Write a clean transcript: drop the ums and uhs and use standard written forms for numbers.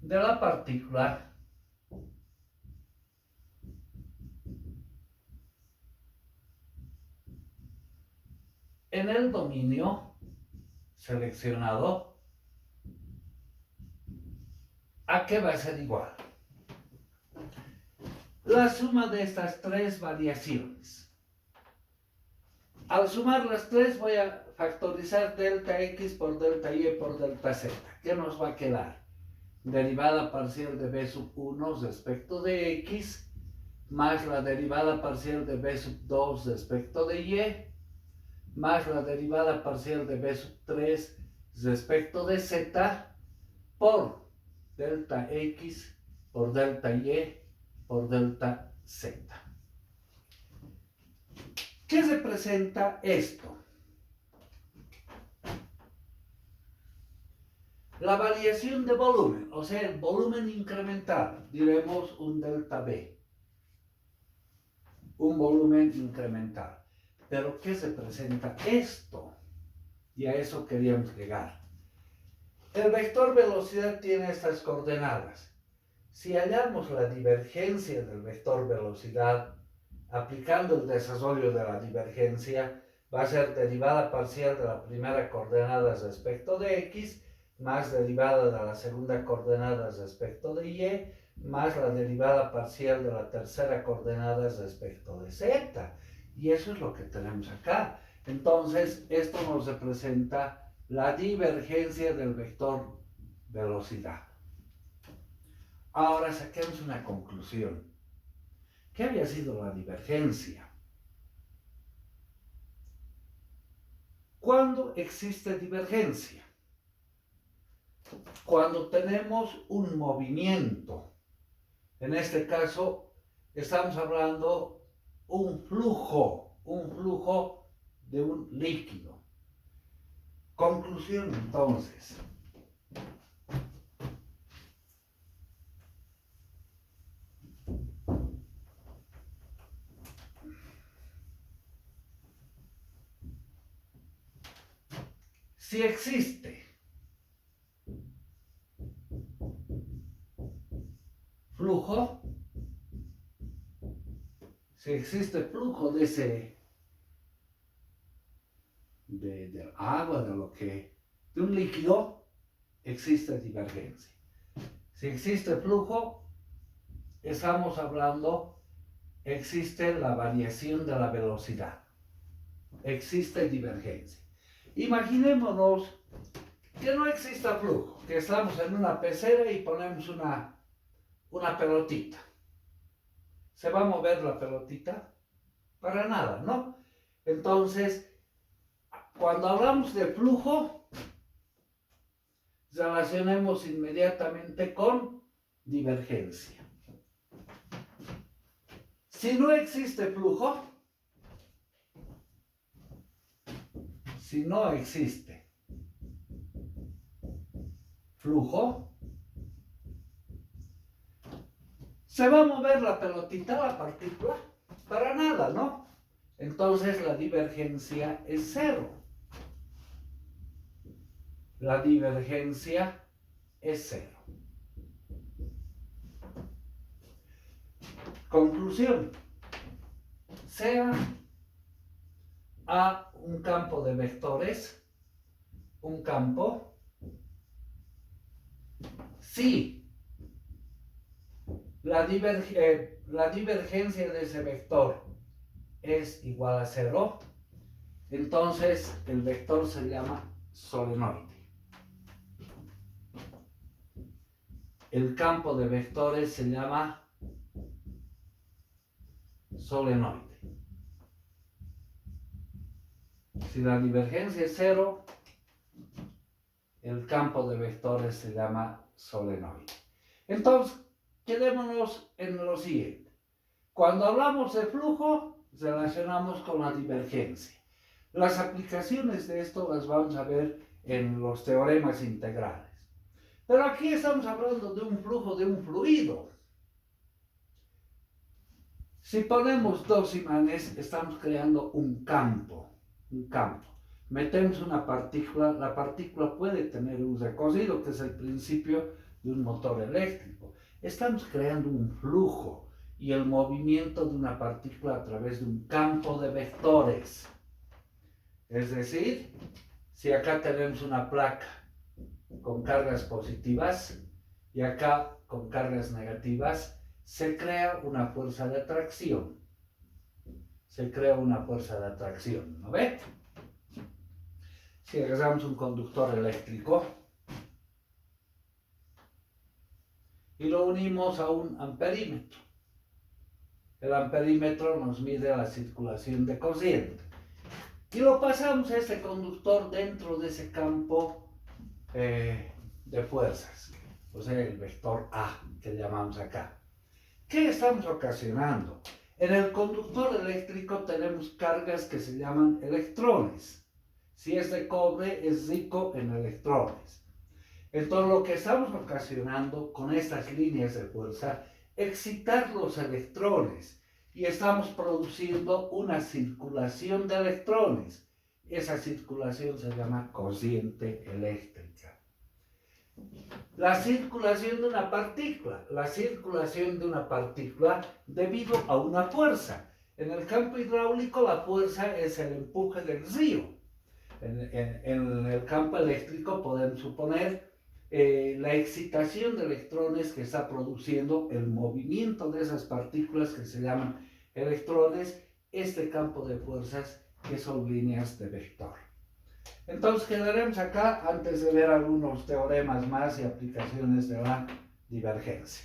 de la partícula en el dominio seleccionado, ¿a qué va a ser igual? La suma de estas tres variaciones. Al sumar las tres voy a factorizar delta x por delta y por delta z. ¿Qué nos va a quedar? Derivada parcial de b sub 1 respecto de x más la derivada parcial de b sub 2 respecto de y más la derivada parcial de b sub 3 respecto de z por delta x por delta y por delta z. ¿Qué representa esto? La variación de volumen, o sea, el volumen incremental, diremos un delta B, un volumen incremental. Pero ¿qué representa esto? Y a eso queríamos llegar. El vector velocidad tiene estas coordenadas. Si hallamos la divergencia del vector velocidad, aplicando el desarrollo de la divergencia, va a ser derivada parcial de la primera coordenada respecto de x, más derivada de la segunda coordenada respecto de y, más la derivada parcial de la tercera coordenada respecto de z. Y eso es lo que tenemos acá. Entonces, esto nos representa la divergencia del vector velocidad. Ahora saquemos una conclusión. ¿Qué había sido la divergencia? ¿Cuándo existe divergencia? Cuando tenemos un movimiento. En este caso, estamos hablando un flujo de un líquido. Conclusión, entonces. Si existe flujo, de agua, de un líquido, existe divergencia. Si existe flujo, estamos hablando, existe la variación de la velocidad, existe divergencia. Imaginémonos que no exista flujo, que estamos en una pecera y ponemos una pelotita. ¿Se va a mover la pelotita? Para nada, ¿no? Entonces, cuando hablamos de flujo, relacionemos inmediatamente con divergencia. Si no existe flujo, ¿se va a mover la pelotita, la partícula? Para nada, ¿no? Entonces la divergencia es cero. La divergencia es cero. Conclusión. Sea A un campo de vectores, un campo, si la divergencia de ese vector es igual a cero, entonces el vector se llama solenoide. El campo de vectores se llama solenoide. Si la divergencia es cero, el campo de vectores se llama solenoide. Entonces, quedémonos en lo siguiente. Cuando hablamos de flujo, relacionamos con la divergencia. Las aplicaciones de esto las vamos a ver en los teoremas integrales. Pero aquí estamos hablando de un flujo de un fluido. Si ponemos dos imanes, estamos creando un campo. Metemos una partícula, la partícula puede tener un recorrido, que es el principio de un motor eléctrico. Estamos creando un flujo y el movimiento de una partícula a través de un campo de vectores. Es decir, si acá tenemos una placa con cargas positivas y acá con cargas negativas, se crea una fuerza de atracción. Se crea una fuerza de atracción, ¿no ve? Si agarramos un conductor eléctrico y lo unimos a un amperímetro. El amperímetro nos mide la circulación de corriente. Y lo pasamos a este conductor dentro de ese campo de fuerzas, o sea, el vector A que llamamos acá. ¿Qué estamos ocasionando? En el conductor eléctrico tenemos cargas que se llaman electrones. Si es de cobre, es rico en electrones. Entonces, lo que estamos ocasionando con estas líneas de fuerza, excitar los electrones, y estamos produciendo una circulación de electrones. Esa circulación se llama corriente eléctrica. La circulación de una partícula debido a una fuerza. En el campo hidráulico la fuerza es el empuje del río. En el campo eléctrico podemos suponer la excitación de electrones que está produciendo el movimiento de esas partículas que se llaman electrones, este campo de fuerzas que son líneas de vector. Entonces quedaremos acá antes de ver algunos teoremas más y aplicaciones de la divergencia.